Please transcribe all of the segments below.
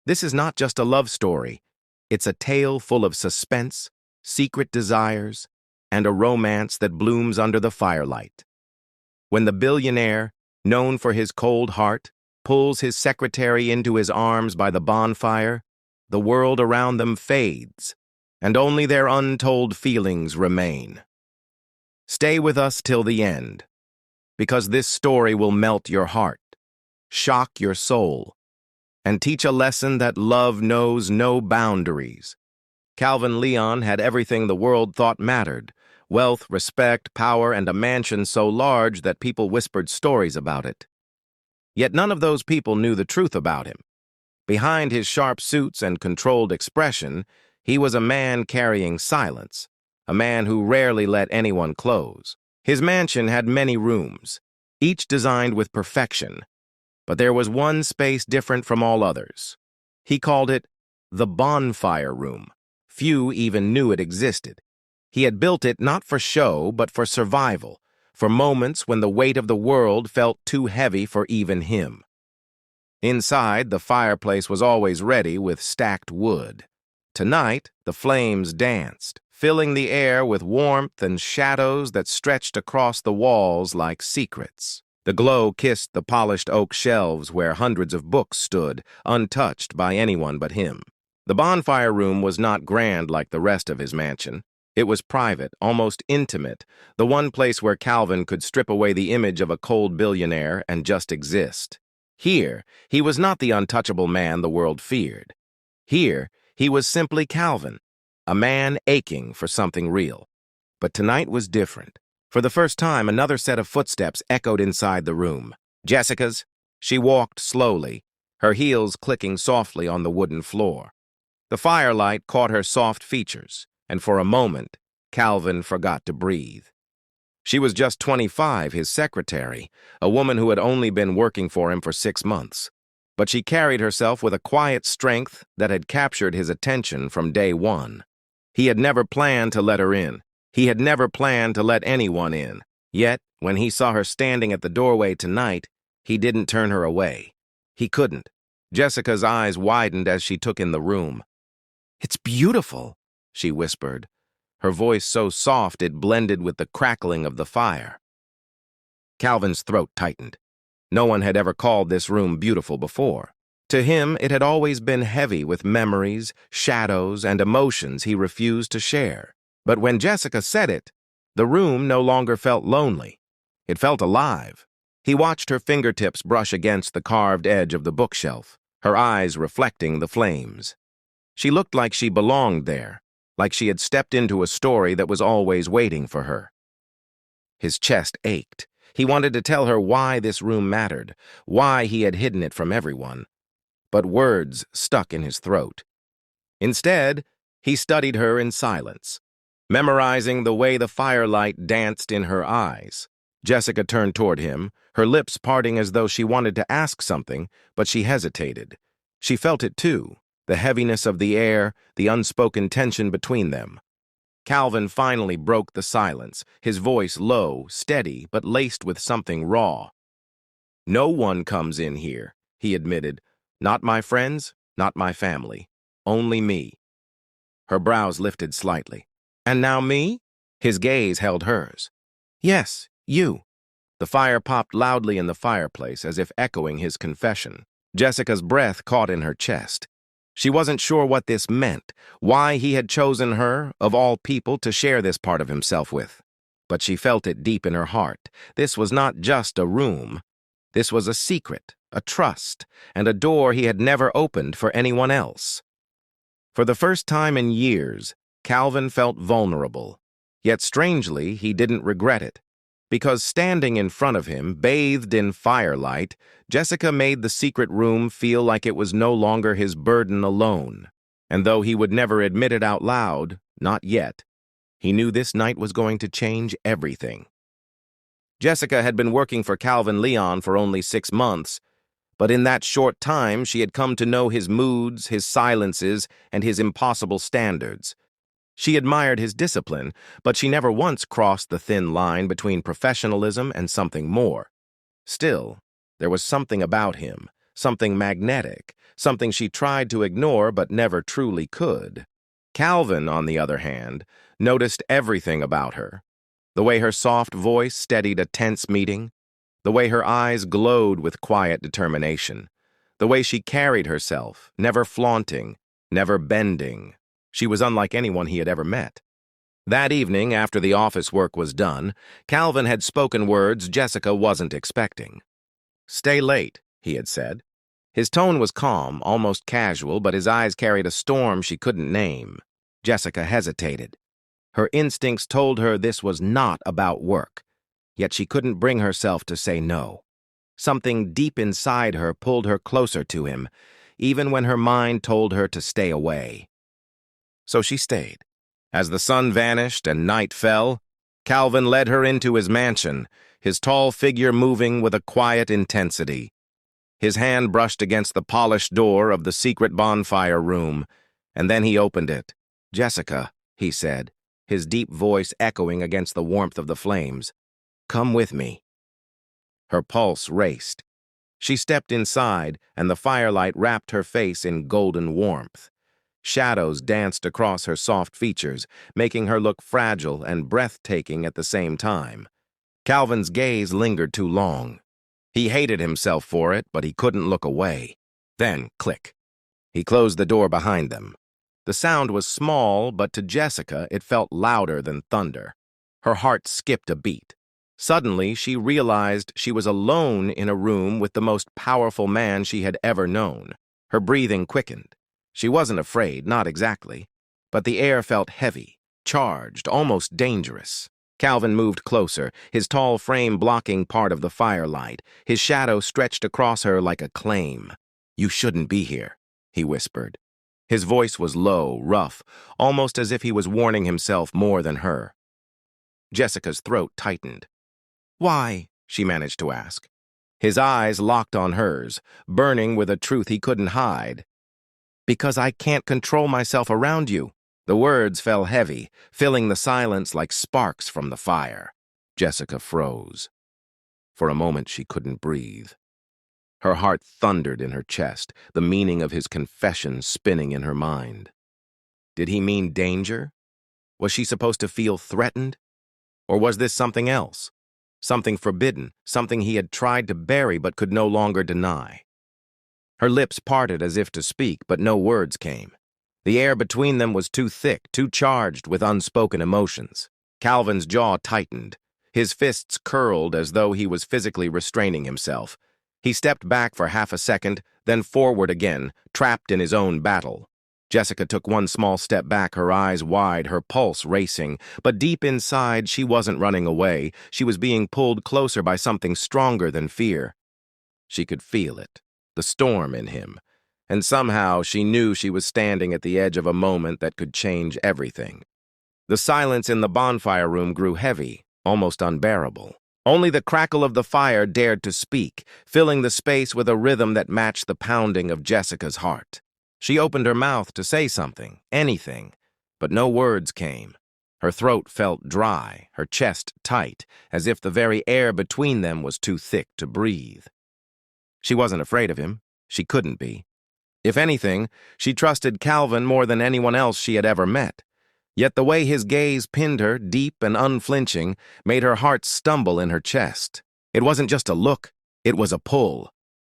This is not just a love story. It's a tale full of suspense, secret desires, and a romance that blooms under the firelight. When the billionaire, known for his cold heart, pulls his secretary into his arms by the bonfire, the world around them fades, and only their untold feelings remain. Stay with us till the end, because this story will melt your heart, shock your soul, and teach a lesson that love knows no boundaries. Calvin Leon had everything the world thought mattered: wealth, respect, power, and a mansion so large that people whispered stories about it. Yet none of those people knew the truth about him. Behind his sharp suits and controlled expression, he was a man carrying silence, a man who rarely let anyone close. His mansion had many rooms, each designed with perfection, but there was one space different from all others. He called it the bonfire room. Few even knew it existed. He had built it not for show, but for survival, for moments when the weight of the world felt too heavy for even him. Inside, the fireplace was always ready with stacked wood. Tonight, the flames danced, filling the air with warmth and shadows that stretched across the walls like secrets. The glow kissed the polished oak shelves where hundreds of books stood, untouched by anyone but him. The bonfire room was not grand like the rest of his mansion. It was private, almost intimate, the one place where Calvin could strip away the image of a cold billionaire and just exist. Here, he was not the untouchable man the world feared. Here, he was simply Calvin, a man aching for something real. But tonight was different. For the first time, another set of footsteps echoed inside the room. Jessica's. She walked slowly, her heels clicking softly on the wooden floor. The firelight caught her soft features, and for a moment, Calvin forgot to breathe. She was just 25, his secretary, a woman who had only been working for him for 6 months. But she carried herself with a quiet strength that had captured his attention from day one. He had never planned to let her in. He had never planned to let anyone in. Yet, when he saw her standing at the doorway tonight, he didn't turn her away. He couldn't. Jessica's eyes widened as she took in the room. "It's beautiful," she whispered, her voice so soft it blended with the crackling of the fire. Calvin's throat tightened. No one had ever called this room beautiful before. To him, it had always been heavy with memories, shadows, and emotions he refused to share. But when Jessica said it, the room no longer felt lonely. It felt alive. He watched her fingertips brush against the carved edge of the bookshelf, her eyes reflecting the flames. She looked like she belonged there, like she had stepped into a story that was always waiting for her. His chest ached. He wanted to tell her why this room mattered, why he had hidden it from everyone. But words stuck in his throat. Instead, he studied her in silence, memorizing the way the firelight danced in her eyes. Jessica turned toward him, her lips parting as though she wanted to ask something, but she hesitated. She felt it too. The heaviness of the air, the unspoken tension between them. Calvin finally broke the silence, his voice low, steady, but laced with something raw. "No one comes in here," he admitted. "Not my friends, not my family. Only me." Her brows lifted slightly. "And now me?" His gaze held hers. "Yes, you." The fire popped loudly in the fireplace as if echoing his confession. Jessica's breath caught in her chest. She wasn't sure what this meant, why he had chosen her, of all people, to share this part of himself with. But she felt it deep in her heart. This was not just a room. This was a secret, a trust, and a door he had never opened for anyone else. For the first time in years, Calvin felt vulnerable. Yet strangely, he didn't regret it. Because standing in front of him, bathed in firelight, Jessica made the secret room feel like it was no longer his burden alone. And though he would never admit it out loud, not yet, he knew this night was going to change everything. Jessica had been working for Calvin Leon for only 6 months, but in that short time she had come to know his moods, his silences, and his impossible standards. She admired his discipline, but she never once crossed the thin line between professionalism and something more. Still, there was something about him, something magnetic, something she tried to ignore but never truly could. Calvin, on the other hand, noticed everything about her. The way her soft voice steadied a tense meeting, the way her eyes glowed with quiet determination, the way she carried herself, never flaunting, never bending. She was unlike anyone he had ever met. That evening, after the office work was done, Calvin had spoken words Jessica wasn't expecting. "Stay late," he had said. His tone was calm, almost casual, but his eyes carried a storm she couldn't name. Jessica hesitated. Her instincts told her this was not about work, yet she couldn't bring herself to say no. Something deep inside her pulled her closer to him, even when her mind told her to stay away. So she stayed. As the sun vanished and night fell, Calvin led her into his mansion, his tall figure moving with a quiet intensity. His hand brushed against the polished door of the secret bonfire room, and then he opened it. "Jessica," he said, his deep voice echoing against the warmth of the flames. "Come with me." Her pulse raced. She stepped inside, and the firelight wrapped her face in golden warmth. Shadows danced across her soft features, making her look fragile and breathtaking at the same time. Calvin's gaze lingered too long. He hated himself for it, but he couldn't look away. Then, click. He closed the door behind them. The sound was small, but to Jessica it felt louder than thunder. Her heart skipped a beat. Suddenly, she realized she was alone in a room with the most powerful man she had ever known. Her breathing quickened. She wasn't afraid, not exactly, but the air felt heavy, charged, almost dangerous. Calvin moved closer, his tall frame blocking part of the firelight. His shadow stretched across her like a claim. "You shouldn't be here," he whispered. His voice was low, rough, almost as if he was warning himself more than her. Jessica's throat tightened. "Why?" she managed to ask. His eyes locked on hers, burning with a truth he couldn't hide. "Because I can't control myself around you." The words fell heavy, filling the silence like sparks from the fire. Jessica froze. For a moment she couldn't breathe. Her heart thundered in her chest, the meaning of his confession spinning in her mind. Did he mean danger? Was she supposed to feel threatened? Or was this something else? Something forbidden, something he had tried to bury but could no longer deny. Her lips parted as if to speak, but no words came. The air between them was too thick, too charged with unspoken emotions. Calvin's jaw tightened. His fists curled as though he was physically restraining himself. He stepped back for half a second, then forward again, trapped in his own battle. Jessica took one small step back, her eyes wide, her pulse racing. But deep inside, she wasn't running away. She was being pulled closer by something stronger than fear. She could feel it. The storm in him, and somehow she knew she was standing at the edge of a moment that could change everything. The silence in the bonfire room grew heavy, almost unbearable. Only the crackle of the fire dared to speak, filling the space with a rhythm that matched the pounding of Jessica's heart. She opened her mouth to say something, anything, but no words came. Her throat felt dry, her chest tight, as if the very air between them was too thick to breathe. She wasn't afraid of him. She couldn't be. If anything, she trusted Calvin more than anyone else she had ever met. Yet the way his gaze pinned her, deep and unflinching, made her heart stumble in her chest. It wasn't just a look, it was a pull.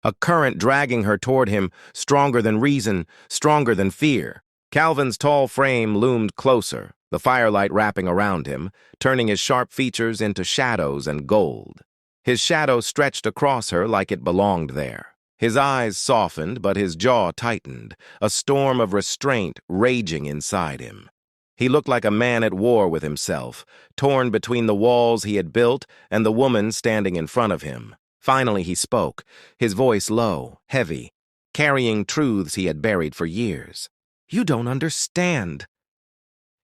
A current dragging her toward him, stronger than reason, stronger than fear. Calvin's tall frame loomed closer, the firelight wrapping around him, turning his sharp features into shadows and gold. His shadow stretched across her like it belonged there. His eyes softened, but his jaw tightened, a storm of restraint raging inside him. He looked like a man at war with himself, torn between the walls he had built and the woman standing in front of him. Finally he spoke, his voice low, heavy, carrying truths he had buried for years. "You don't understand."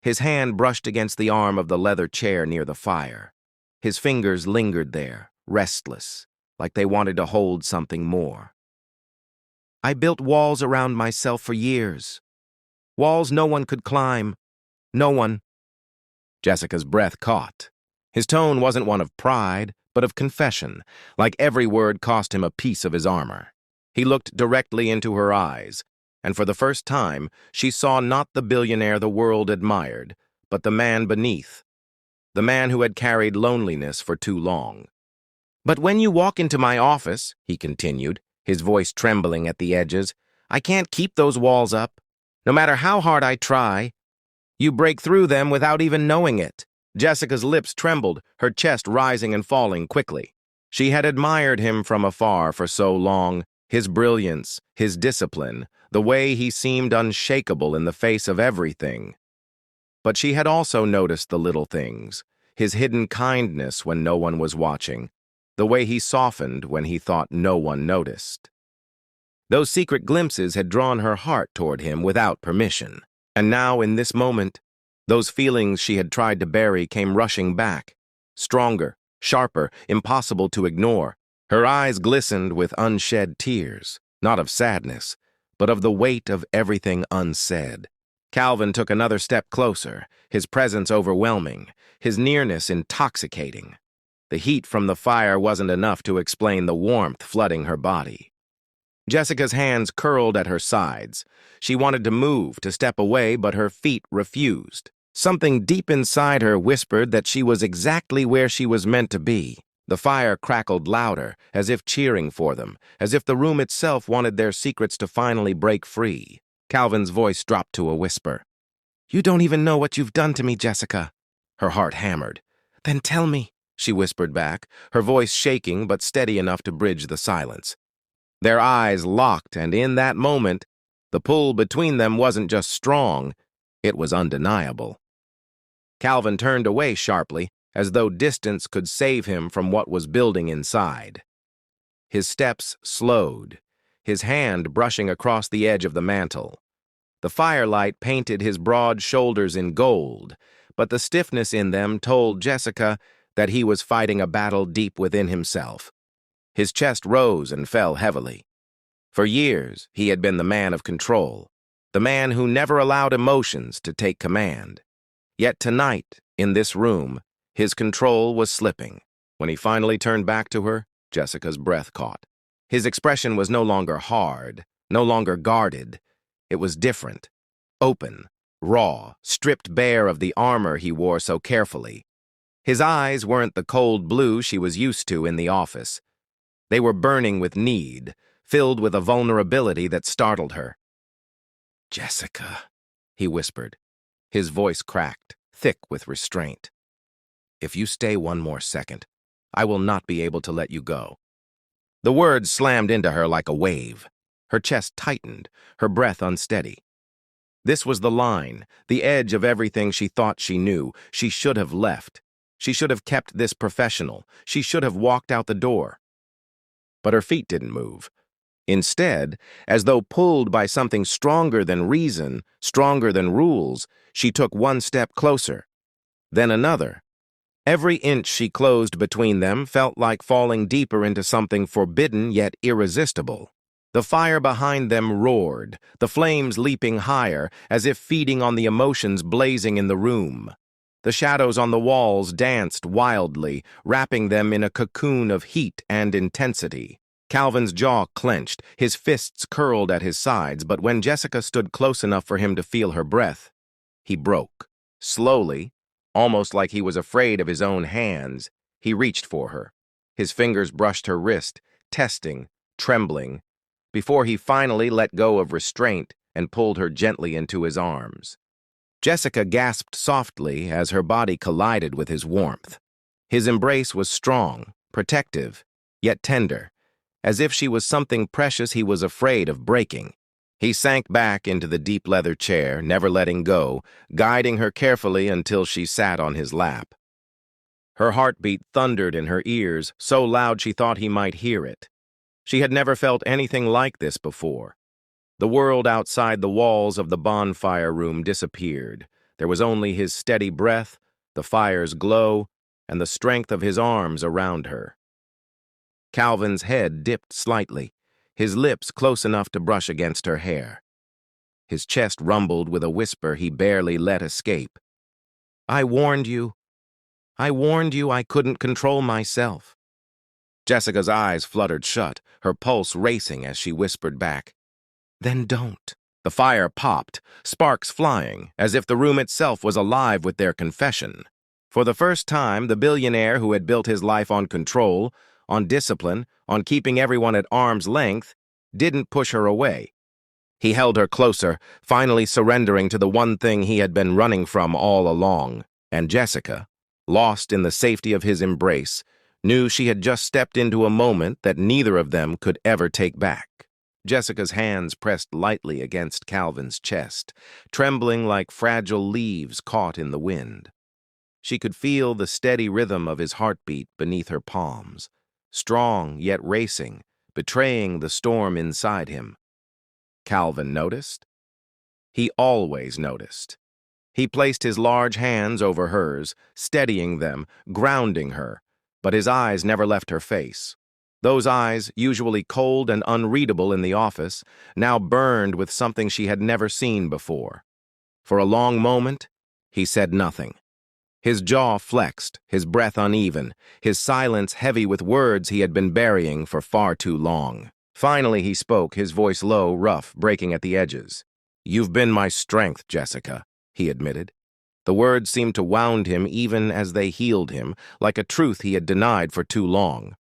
His hand brushed against the arm of the leather chair near the fire. His fingers lingered there, restless, like they wanted to hold something more. "I built walls around myself for years. Walls no one could climb. No one." Jessica's breath caught. His tone wasn't one of pride, but of confession, like every word cost him a piece of his armor. He looked directly into her eyes, and for the first time, she saw not the billionaire the world admired, but the man beneath, the man who had carried loneliness for too long. "But when you walk into my office," he continued, his voice trembling at the edges, "I can't keep those walls up. No matter how hard I try, you break through them without even knowing it." Jessica's lips trembled, her chest rising and falling quickly. She had admired him from afar for so long, his brilliance, his discipline, the way he seemed unshakable in the face of everything. But she had also noticed the little things, his hidden kindness when no one was watching, the way he softened when he thought no one noticed. Those secret glimpses had drawn her heart toward him without permission. And now, in this moment, those feelings she had tried to bury came rushing back, stronger, sharper, impossible to ignore. Her eyes glistened with unshed tears, not of sadness, but of the weight of everything unsaid. Calvin took another step closer, his presence overwhelming, his nearness intoxicating. The heat from the fire wasn't enough to explain the warmth flooding her body. Jessica's hands curled at her sides. She wanted to move, to step away, but her feet refused. Something deep inside her whispered that she was exactly where she was meant to be. The fire crackled louder, as if cheering for them, as if the room itself wanted their secrets to finally break free. Calvin's voice dropped to a whisper. "You don't even know what you've done to me, Jessica." Her heart hammered. "Then tell me," she whispered back, her voice shaking but steady enough to bridge the silence. Their eyes locked, and in that moment, the pull between them wasn't just strong, it was undeniable. Calvin turned away sharply, as though distance could save him from what was building inside. His steps slowed, his hand brushing across the edge of the mantel. The firelight painted his broad shoulders in gold, but the stiffness in them told Jessica that he was fighting a battle deep within himself. His chest rose and fell heavily. For years, he had been the man of control, the man who never allowed emotions to take command. Yet tonight, in this room, his control was slipping. When he finally turned back to her, Jessica's breath caught. His expression was no longer hard, no longer guarded. It was different, open, raw, stripped bare of the armor he wore so carefully. His eyes weren't the cold blue she was used to in the office. They were burning with need, filled with a vulnerability that startled her. "Jessica," he whispered, his voice cracked, thick with restraint. "If you stay one more second, I will not be able to let you go." The words slammed into her like a wave. Her chest tightened, her breath unsteady. This was the line, the edge of everything she thought she knew. She should have left. She should have kept this professional. She should have walked out the door. But her feet didn't move. Instead, as though pulled by something stronger than reason, stronger than rules, she took one step closer, then another. Every inch she closed between them felt like falling deeper into something forbidden yet irresistible. The fire behind them roared, the flames leaping higher, as if feeding on the emotions blazing in the room. The shadows on the walls danced wildly, wrapping them in a cocoon of heat and intensity. Calvin's jaw clenched, his fists curled at his sides, but when Jessica stood close enough for him to feel her breath, he broke. Slowly, almost like he was afraid of his own hands, he reached for her. His fingers brushed her wrist, testing, trembling, before he finally let go of restraint and pulled her gently into his arms. Jessica gasped softly as her body collided with his warmth. His embrace was strong, protective, yet tender, as if she was something precious he was afraid of breaking. He sank back into the deep leather chair, never letting go, guiding her carefully until she sat on his lap. Her heartbeat thundered in her ears, so loud she thought he might hear it. She had never felt anything like this before. The world outside the walls of the bonfire room disappeared. There was only his steady breath, the fire's glow, and the strength of his arms around her. Calvin's head dipped slightly, his lips close enough to brush against her hair. His chest rumbled with a whisper he barely let escape. I warned you I couldn't control myself." Jessica's eyes fluttered shut, her pulse racing as she whispered back, "Then don't." The fire popped, sparks flying, as if the room itself was alive with their confession. For the first time, the billionaire who had built his life on control, on discipline, on keeping everyone at arm's length, didn't push her away. He held her closer, finally surrendering to the one thing he had been running from all along. And Jessica, lost in the safety of his embrace, knew she had just stepped into a moment that neither of them could ever take back. Jessica's hands pressed lightly against Calvin's chest, trembling like fragile leaves caught in the wind. She could feel the steady rhythm of his heartbeat beneath her palms, strong yet racing, betraying the storm inside him. Calvin noticed. He always noticed. He placed his large hands over hers, steadying them, grounding her, but his eyes never left her face. Those eyes, usually cold and unreadable in the office, now burned with something she had never seen before. For a long moment, he said nothing. His jaw flexed, his breath uneven, his silence heavy with words he had been burying for far too long. Finally he spoke, his voice low, rough, breaking at the edges. "You've been my strength, Jessica," he admitted. The words seemed to wound him even as they healed him, like a truth he had denied for too long.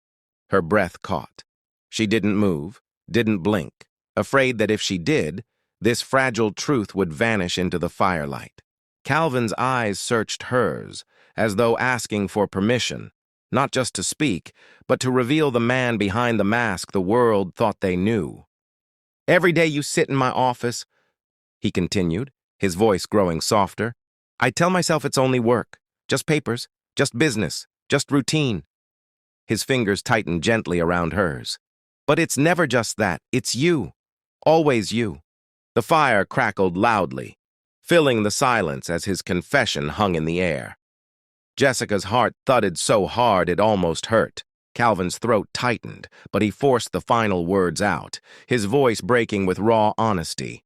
Her breath caught. She didn't move, didn't blink, afraid that if she did, this fragile truth would vanish into the firelight. Calvin's eyes searched hers, as though asking for permission, not just to speak, but to reveal the man behind the mask the world thought they knew. "Every day you sit in my office," he continued, his voice growing softer, "I tell myself it's only work, just papers, just business, just routine." His fingers tightened gently around hers. "But it's never just that, it's you. Always you." The fire crackled loudly, filling the silence as his confession hung in the air. Jessica's heart thudded so hard it almost hurt. Calvin's throat tightened, but he forced the final words out, his voice breaking with raw honesty.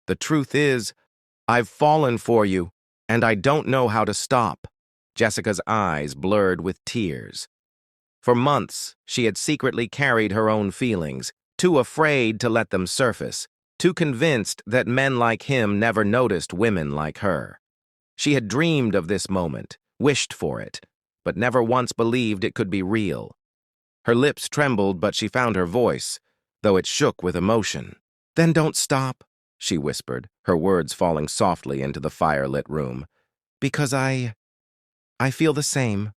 "The truth is, I've fallen for you, and I don't know how to stop." Jessica's eyes blurred with tears. For months, she had secretly carried her own feelings, too afraid to let them surface, too convinced that men like him never noticed women like her. She had dreamed of this moment, wished for it, but never once believed it could be real. Her lips trembled, but she found her voice, though it shook with emotion. "Then don't stop," she whispered, her words falling softly into the firelit room. "Because I feel the same."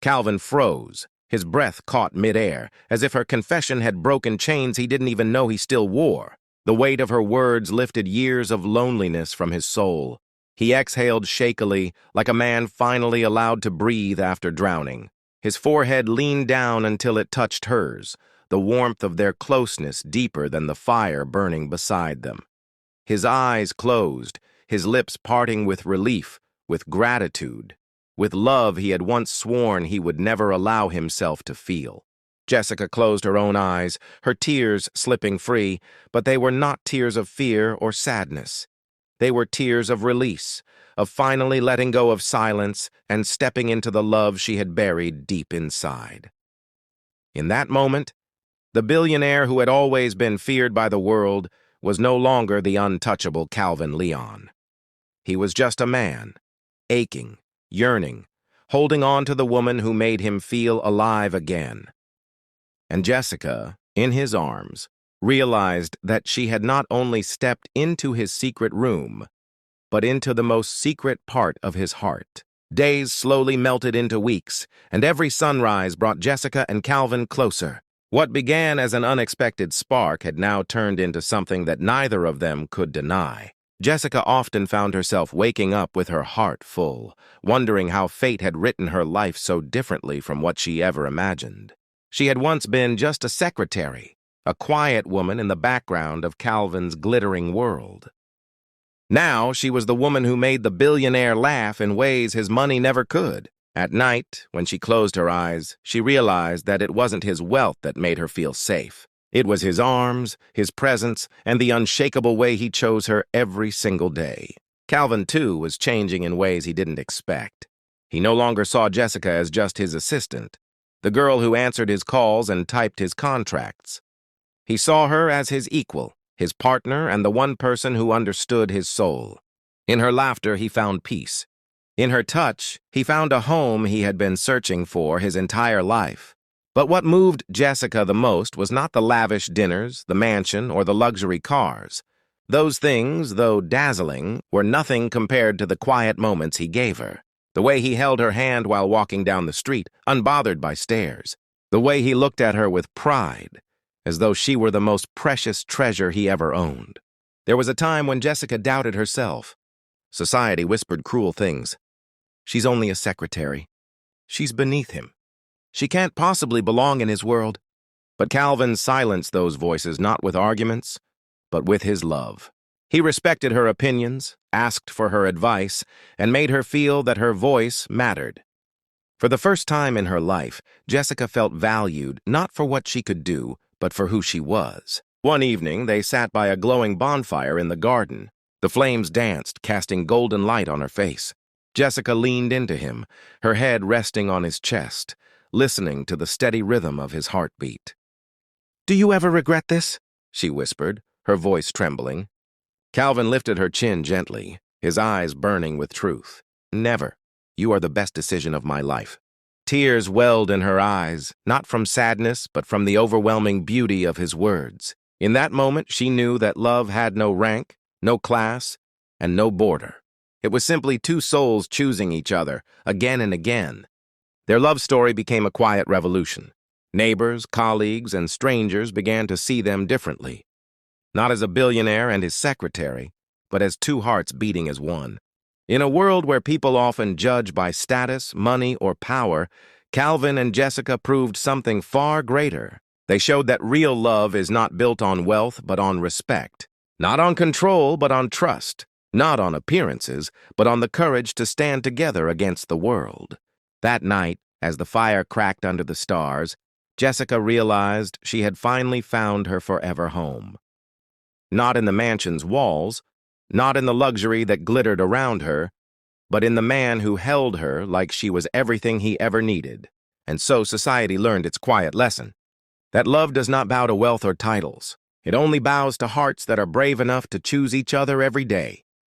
Calvin froze, his breath caught midair, as if her confession had broken chains he didn't even know he still wore. The weight of her words lifted years of loneliness from his soul. He exhaled shakily, like a man finally allowed to breathe after drowning. His forehead leaned down until it touched hers, the warmth of their closeness deeper than the fire burning beside them. His eyes closed, his lips parting with relief, with gratitude, with love he had once sworn he would never allow himself to feel. Jessica closed her own eyes, her tears slipping free, but they were not tears of fear or sadness. They were tears of release, of finally letting go of silence and stepping into the love she had buried deep inside. In that moment, the billionaire who had always been feared by the world was no longer the untouchable Calvin Leon. He was just a man, aching, yearning, holding on to the woman who made him feel alive again. And Jessica, in his arms, realized that she had not only stepped into his secret room, but into the most secret part of his heart. Days slowly melted into weeks, and every sunrise brought Jessica and Calvin closer. What began as an unexpected spark had now turned into something that neither of them could deny. Jessica often found herself waking up with her heart full, wondering how fate had written her life so differently from what she ever imagined. She had once been just a secretary, a quiet woman in the background of Calvin's glittering world. Now she was the woman who made the billionaire laugh in ways his money never could. At night, when she closed her eyes, she realized that it wasn't his wealth that made her feel safe. It was his arms, his presence, and the unshakable way he chose her every single day. Calvin, too, was changing in ways he didn't expect. He no longer saw Jessica as just his assistant. the girl who answered his calls and typed his contracts. He saw her as his equal, his partner, and the one person who understood his soul. In her laughter, he found peace. In her touch, he found a home he had been searching for his entire life. But what moved Jessica the most was not the lavish dinners, the mansion, or the luxury cars. Those things, though dazzling, were nothing compared to the quiet moments he gave her. The way he held her hand while walking down the street, unbothered by stares. The way he looked at her with pride, as though she were the most precious treasure he ever owned. There was a time when Jessica doubted herself. Society whispered cruel things. She's only a secretary. She's beneath him. She can't possibly belong in his world. But Calvin silenced those voices not with arguments, but with his love. He respected her opinions, asked for her advice, and made her feel that her voice mattered. For the first time in her life, Jessica felt valued not for what she could do, but for who she was. One evening, they sat by a glowing bonfire in the garden. The flames danced, casting golden light on her face. Jessica leaned into him, her head resting on his chest, listening to the steady rhythm of his heartbeat. "Do you ever regret this?" she whispered, her voice trembling. Calvin lifted her chin gently, his eyes burning with truth. "Never. You are the best decision of my life." Tears welled in her eyes, not from sadness, but from the overwhelming beauty of his words. In that moment, she knew that love had no rank, no class, and no border. It was simply two souls choosing each other, again and again. Their love story became a quiet revolution. Neighbors, colleagues, and strangers began to see them differently. Not as a billionaire and his secretary, but as two hearts beating as one. In a world where people often judge by status, money, or power, Calvin and Jessica proved something far greater. They showed that real love is not built on wealth, but on respect. Not on control, but on trust. Not on appearances, but on the courage to stand together against the world. That night, as the fire cracked under the stars, Jessica realized she had finally found her forever home. Not in the mansion's walls, not in the luxury that glittered around her, but in the man who held her like she was everything he ever needed. And so society learned its quiet lesson, that love does not bow to wealth or titles. It only bows to hearts that are brave enough to choose each other every day.